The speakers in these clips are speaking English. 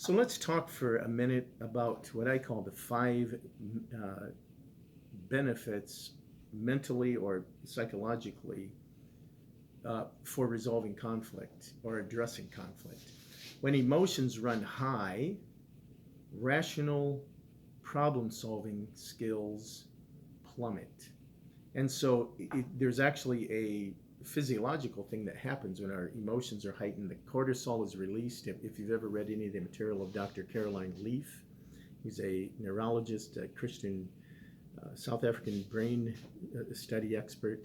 So let's talk for a minute about what I call the five uh, benefits mentally or psychologically for resolving conflict or addressing conflict. When emotions run high, rational problem solving skills plummet. And so there's actually a physiological thing that happens when our emotions are heightened. The cortisol is released. If you've ever read any of the material of Dr. Caroline Leaf, he's a neurologist, a Christian South African brain study expert.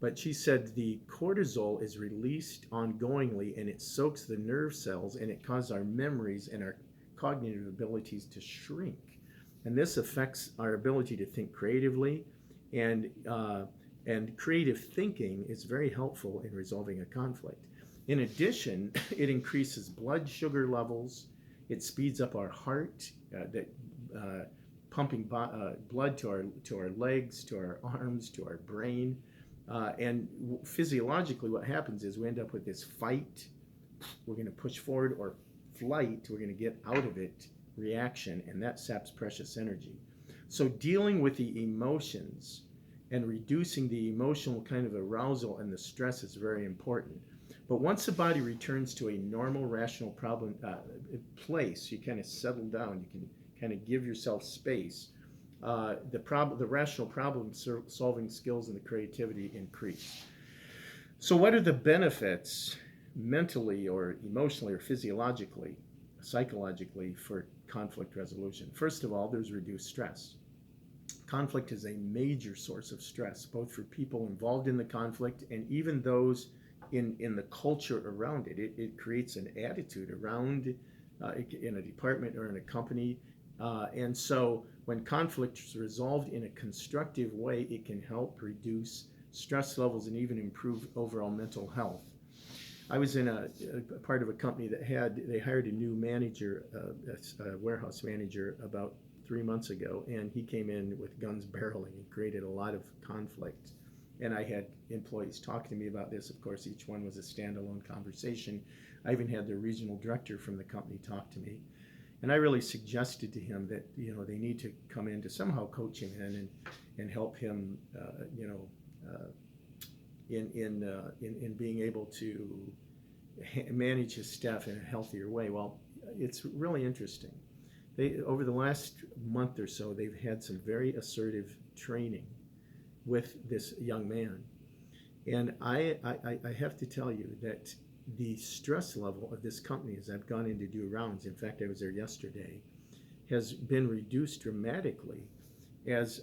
But she said the cortisol is released ongoingly and it soaks the nerve cells and it causes our memories and our cognitive abilities to shrink. And this affects our ability to think creatively, and creative thinking is very helpful in resolving a conflict. In addition, it increases blood sugar levels. It speeds up our heart, that pumping blood to our legs, to our arms, to our brain. And physiologically, what happens is we end up with this fight, we're going to push forward, or flight, we're going to get out of it reaction, and that saps precious energy. So, dealing with the emotions and reducing the emotional kind of arousal and the stress is very important. But once the body returns to a normal, rational problem place, you kind of settle down. You can kind of give yourself space. The rational problem solving skills and the creativity increase. So, what are the benefits mentally or emotionally or physiologically, psychologically for conflict resolution? First of all, there's reduced stress. Conflict is a major source of stress, both for people involved in the conflict and even those in the culture around it. It creates an attitude around in a department or in a company. And so when conflict is resolved in a constructive way, it can help reduce stress levels and even improve overall mental health. I was in a part of a company that they hired a new manager, a warehouse manager, about 3 months ago, and he came in with guns barreling and created a lot of conflict. And I had employees talk to me about this. Of course, each one was a standalone conversation. I even had the regional director from the company talk to me. And I really suggested to him that they need to come in to somehow coach him in and help him in being able to manage his staff in a healthier way. Well, it's really interesting. Over the last month or so, they've had some very assertive training with this young man. And I have to tell you that the stress level of this company, as I've gone in to do rounds, in fact, I was there yesterday, has been reduced dramatically. As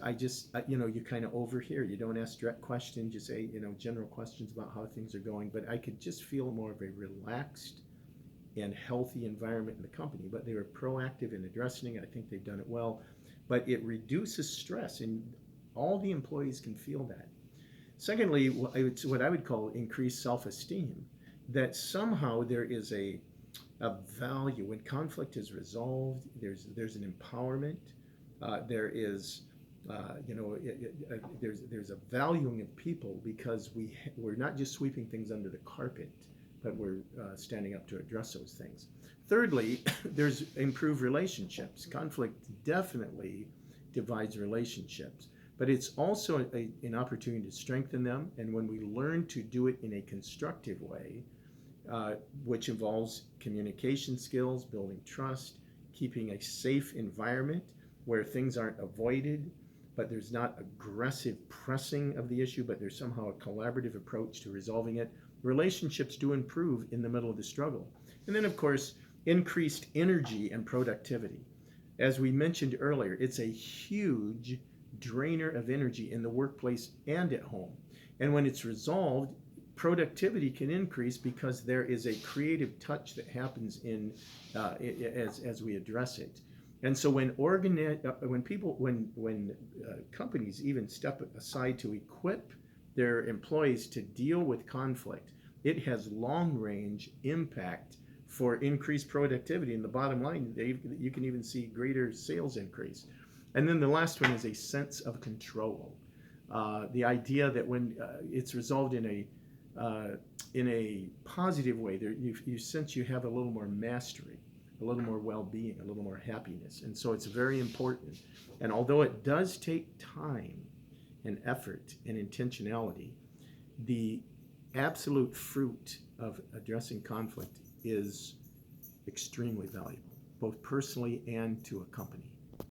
you kind of overhear. You don't ask direct questions. You say, general questions about how things are going. But I could just feel more of a relaxed and healthy environment in the company. But they were proactive in addressing it. I think they've done it well. But it reduces stress, and all the employees can feel that. Secondly, it's what I would call increased self-esteem. That somehow there is a value when conflict is resolved. There's an empowerment. There is there's a valuing of people because we're not just sweeping things under the carpet, but we're standing up to address those things. Thirdly, there's improved relationships. Conflict definitely divides relationships, but it's also an opportunity to strengthen them. And when we learn to do it in a constructive way, which involves communication skills, building trust, keeping a safe environment where things aren't avoided, but there's not aggressive pressing of the issue, but there's somehow a collaborative approach to resolving it. Relationships do improve in the middle of the struggle. And then, of course, increased energy and productivity. As we mentioned earlier, it's a huge drainer of energy in the workplace and at home. And when it's resolved, productivity can increase because there is a creative touch that happens as we address it. And so when companies even step aside to equip their employees to deal with conflict, it has long-range impact for increased productivity. And the bottom line, you can even see greater sales increase. And then the last one is a sense of control. The idea that when it's resolved in a positive way, you sense you have a little more mastery a little more well-being, a little more happiness. And so it's very important. And although it does take time and effort and intentionality, the absolute fruit of addressing conflict is extremely valuable, both personally and to a company.